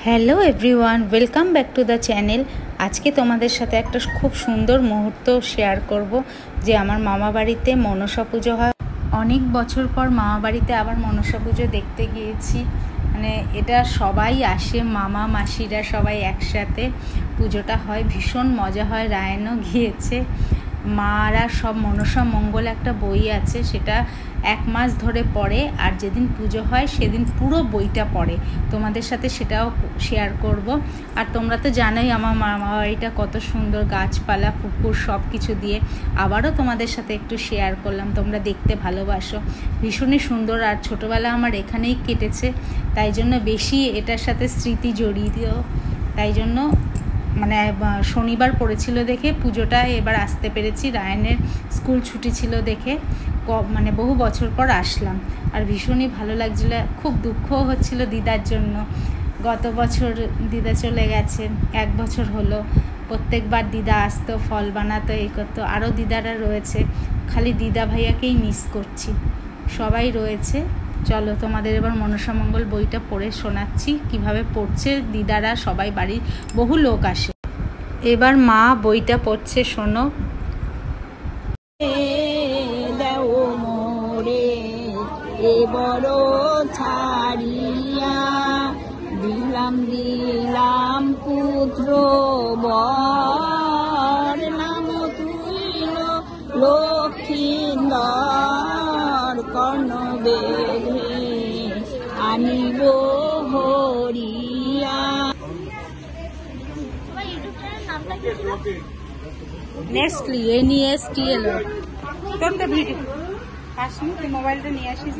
Hello everyone, welcome back to the channel. আজকে তোমাদের সাথে একটা খুব সুন্দর মুহূর্ত শেয়ার করব যে আমার মামা বাড়িতে মনসা পুজো হয়। অনেক বছর পর মামা বাড়িতে আবার মনসা পুজো দেখতে গিয়েছি। মানে এটা সবাই আসে, মামা মাসিরা সবাই একসাথে পুজোটা হয়, ভীষণ মজা হয়। রায়নও গিয়েছে। মারা সব মনসা মঙ্গল একটা বই আছে, সেটা 1 মাস ধরে পড়ে, আর যেদিন পুজো হয় সেদিন পুরো বইটা পড়ে। তোমাদের সাথে সেটাও শেয়ার করব। আর তোমরা তো জানোই আমার মামা বাড়িটা কত সুন্দর, গাছপালা পুকুর সব কিছু দিয়ে। আবারও তোমাদের সাথে একটু শেয়ার করলাম, তোমরা দেখতে ভালোবাসো, ভীষণই সুন্দর। আর ছোটোবেলা আমার এখানেই কেটেছে, তাই জন্য বেশি এটার সাথে স্মৃতি জড়িত। তাই জন্য মানে শনিবার পড়েছিল দেখে পুজোটা এবার আসতে পেরেছি। রায়নের স্কুল ছুটি ছিল দেখে মানে বহু বছর পর আসলাম, আর ভীষণই ভালো লাগছিল। খুব দুঃখও হচ্ছিল দিদার জন্য। গত বছর দিদা চলে গেছে, 1 বছর হলো। প্রত্যেকবার দিদা আসতো, ফল বানাতো, এই করতো। আরও দিদারা রয়েছে, খালি দিদা ভাইয়াকেই মিস করছি। সবাই রয়েছে। চলো তোমাদের এবার মনসা মঙ্গল বইটা পড়ে শোনাচ্ছি কিভাবে পড়ছে। দিদারা সবাই, বাড়ির বহু লোক আসে। এবার মা বইটা পড়ছে, শোনো। বড় ছাড়িয়া দিলাম দিলাম পুত্র বর, নাম তুইল লক্ষ্মীন্দর, কর্ণ বেধে আনিব হরিয়া। নেক্সটলি NESTL কোনটা ভিডিও আসনি, তুই মোবাইলটা নিয়ে আসিস।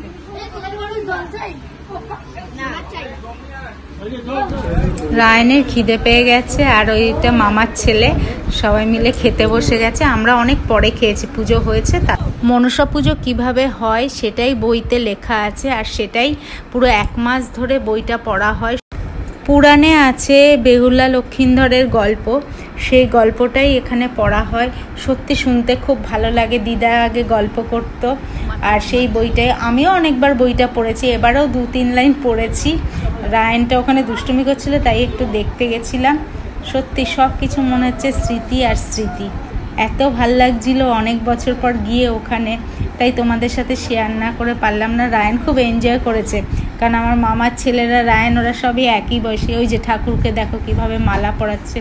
রায়নের খিদে পেয়ে গেছে, আর ওইটা মামার ছেলে, সবাই মিলে খেতে বসে গেছে। আমরা অনেক পরে খেয়েছি, পুজো হয়েছে। তা মনসা পুজো কিভাবে হয় সেটাই বইতে লেখা আছে, আর সেটাই পুরো 1 মাস ধরে বইটা পড়া হয়। পুরাণে আছে বেহুলা লক্ষীন্দরের গল্প, সেই গল্পটাই এখানে পড়া হয়। সত্যি শুনতে খুব ভালো লাগে। দিদা আগে গল্প করতো, আর সেই বইটাই আমিও অনেকবার বইটা পড়েছি। এবারেও 2-3 লাইন পড়েছি। রায়নটা ওখানে দুষ্টুমি করছিল, তাই একটু দেখতে গেছিলাম। সত্যি সব কিছু মনে হচ্ছে স্মৃতি আর স্মৃতি। এত ভাল লাগছিল অনেক বছর পর গিয়ে ওখানে, তাই তোমাদের সাথে শেয়ার না করে পারলাম না। রায়ন খুব এনজয় করেছে, কারণ আমার মামার ছেলেরা, রায়ন, ওরা সবই একই বয়সী। ওই যে ঠাকুরকে দেখো কিভাবে মালা পরাচ্ছে।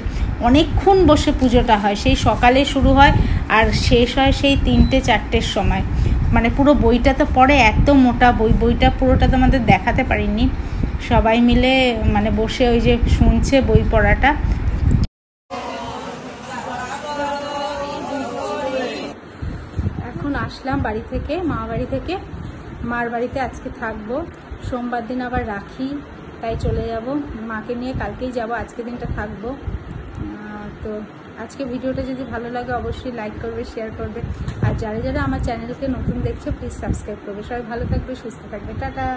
অনেকক্ষণ বসে পুজোটা হয়, সেই সকালে শুরু হয় আর শেষ হয় সেই 3টে-4টের সময়। মানে পুরো বইটা তো পড়ে, এত মোটা বই, বইটা পুরোটা তো আমাদের দেখাতে পারিনি। সবাই মিলে মানে বসে ওই যে শুনছে বই পড়াটা। এখন আসলাম বাড়ি থেকে, মা বাড়ি থেকে। মার বাড়িতে আজকে থাকবো, সোমবার দিন আবার রাখি, তাই চলে যাব। মাকে নিয়ে কালকেই যাব, আজকে দিনটা থাকবো। তো আজকে ভিডিওটা যদি ভালো লাগে অবশ্যই লাইক করবে, শেয়ার করবে, আর যারা যারা আমার চ্যানেলকে নতুন দেখছে প্লিজ সাবস্ক্রাইব করবে। সবাই ভালো থাকবে, সুস্থ থাকবে, টাটা।